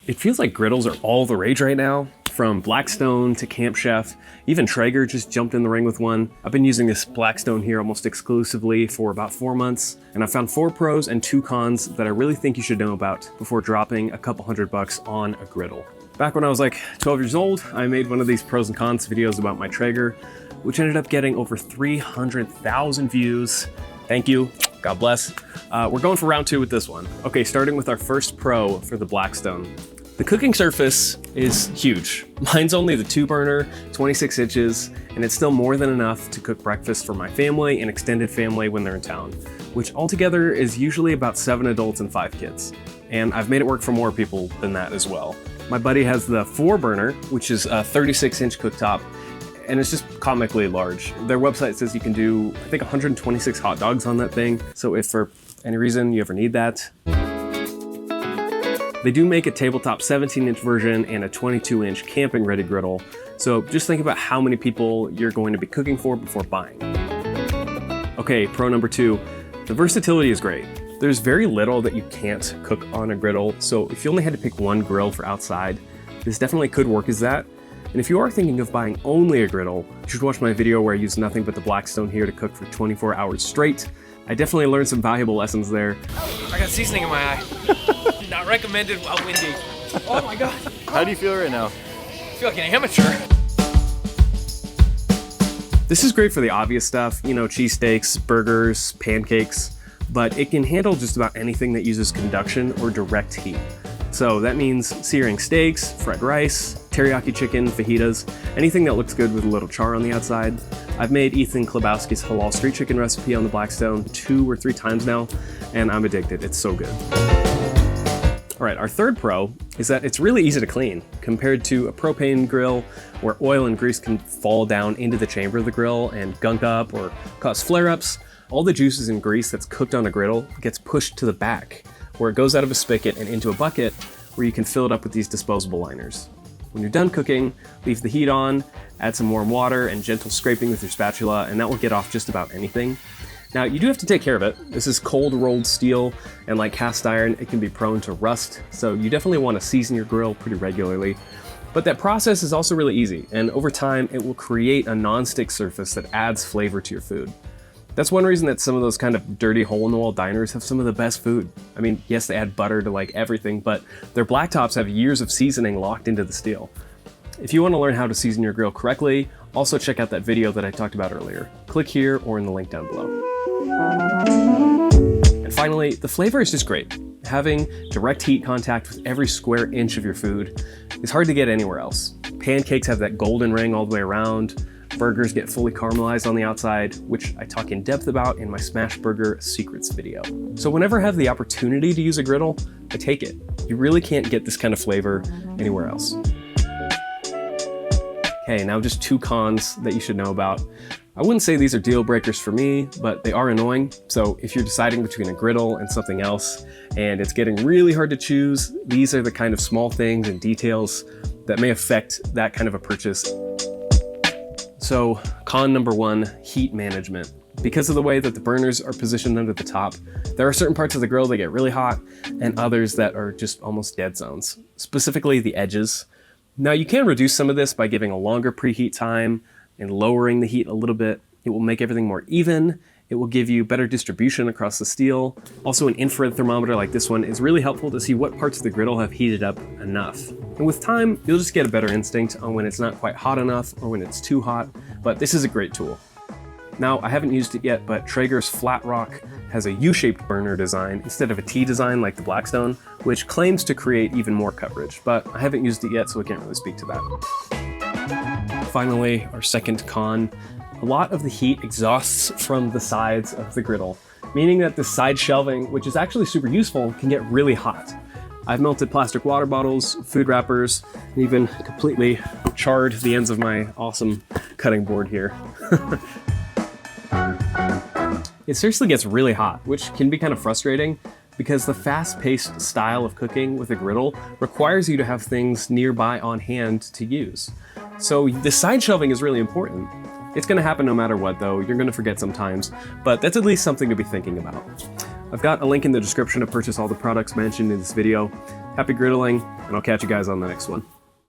It feels like griddles are all the rage right now. From Blackstone to Camp Chef, even Traeger just jumped in the ring with one. I've been using this Blackstone here almost exclusively for about 4 months, and I found 4 pros and 2 cons that I really think you should know about before dropping a couple $100 on a griddle. Back when I was like 12 years old, I made one of these pros and cons videos about my Traeger, which ended up getting over 300,000 views. Thank you, God bless. We're going for round 2 with this one. Okay, starting with our first pro for the Blackstone. The cooking surface is huge. Mine's only the 2-burner, 26 inches, and it's still more than enough to cook breakfast for my family and extended family when they're in town, which altogether is usually about 7 adults and 5 kids. And I've made it work for more people than that as well. My buddy has the 4-burner, which is a 36-inch cooktop, and it's just comically large. Their website says you can do, I think, 126 hot dogs on that thing, so if for any reason you ever need that. They do make a tabletop 17-inch version and a 22-inch camping-ready griddle, so just think about how many people you're going to be cooking for before buying. Okay, pro number 2, the versatility is great. There's very little that you can't cook on a griddle, so if you only had to pick one grill for outside, this definitely could work as that. And if you are thinking of buying only a griddle, you should watch my video where I use nothing but the Blackstone here to cook for 24 hours straight. I definitely learned some valuable lessons there. Oh, I got seasoning in my eye. Not recommended while windy. Oh my God. How do you feel right now? I feel like an amateur. This is great for the obvious stuff, you know, cheesesteaks, burgers, pancakes, but it can handle just about anything that uses conduction or direct heat. So that means searing steaks, fried rice, teriyaki chicken, fajitas, anything that looks good with a little char on the outside. I've made Ethan Klabowski's halal street chicken recipe on the Blackstone 2 or 3 times now, and I'm addicted. It's so good. All right, our third pro is that it's really easy to clean compared to a propane grill where oil and grease can fall down into the chamber of the grill and gunk up or cause flare-ups. All the juices and grease that's cooked on a griddle gets pushed to the back, where it goes out of a spigot and into a bucket where you can fill it up with these disposable liners. When you're done cooking, leave the heat on, add some warm water and gentle scraping with your spatula, and that will get off just about anything. Now, you do have to take care of it. This is cold rolled steel, and like cast iron, it can be prone to rust, so you definitely want to season your grill pretty regularly. But that process is also really easy, and over time, it will create a non-stick surface that adds flavor to your food. That's one reason that some of those kind of dirty hole-in-the-wall diners have some of the best food. I mean, yes, they add butter to like everything, but their blacktops have years of seasoning locked into the steel. If you want to learn how to season your grill correctly, also check out that video that I talked about earlier. Click here or in the link down below. And finally, the flavor is just great. Having direct heat contact with every square inch of your food is hard to get anywhere else. Pancakes have that golden ring all the way around. Burgers get fully caramelized on the outside, which I talk in depth about in my Smash Burger Secrets video. So whenever I have the opportunity to use a griddle, I take it. You really can't get this kind of flavor anywhere else. Okay, now just 2 cons that you should know about. I wouldn't say these are deal breakers for me, but they are annoying. So if you're deciding between a griddle and something else, and it's getting really hard to choose, these are the kind of small things and details that may affect that kind of a purchase. So con number 1, heat management. Because of the way that the burners are positioned under the top, there are certain parts of the grill that get really hot and others that are just almost dead zones, specifically the edges. Now you can reduce some of this by giving a longer preheat time and lowering the heat a little bit. It will make everything more even. It will give you better distribution across the steel. Also, an infrared thermometer like this one is really helpful to see what parts of the griddle have heated up enough. And with time, you'll just get a better instinct on when it's not quite hot enough or when it's too hot, but this is a great tool. Now, I haven't used it yet, but Traeger's Flat Rock has a U-shaped burner design instead of a T design like the Blackstone, which claims to create even more coverage, but I haven't used it yet, so I can't really speak to that. Finally, our second con. A lot of the heat exhausts from the sides of the griddle, meaning that the side shelving, which is actually super useful, can get really hot. I've melted plastic water bottles, food wrappers, and even completely charred the ends of my awesome cutting board here. It seriously gets really hot, which can be kind of frustrating because the fast-paced style of cooking with a griddle requires you to have things nearby on hand to use. So the side shelving is really important. It's going to happen no matter what, though. You're going to forget sometimes, but that's at least something to be thinking about. I've got a link in the description to purchase all the products mentioned in this video. Happy griddling, and I'll catch you guys on the next one.